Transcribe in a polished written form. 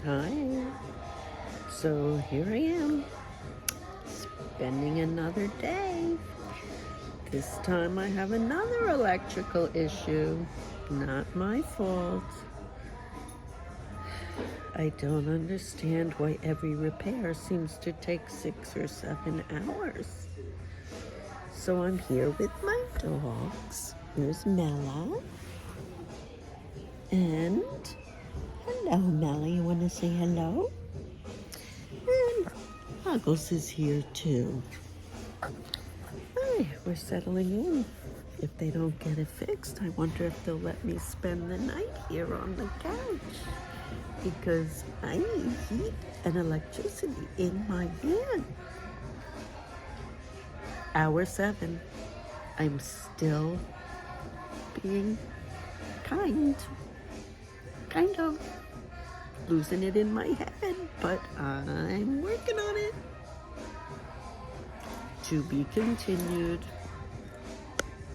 Hi. So here I am, spending another day. This time I have another electrical issue. Not my fault. I don't understand why every repair seems to take 6 or 7 hours. So I'm here with my dogs. Here's Mella. And hello, Mella. You want to say hello? And Huggles is here too. Hi, we're settling in. If they don't get it fixed, I wonder if they'll let me spend the night here on the couch. Because I need heat and electricity in my van. Hour 7. I'm still being kind of losing it in my head, but I'm working on it. To be continued.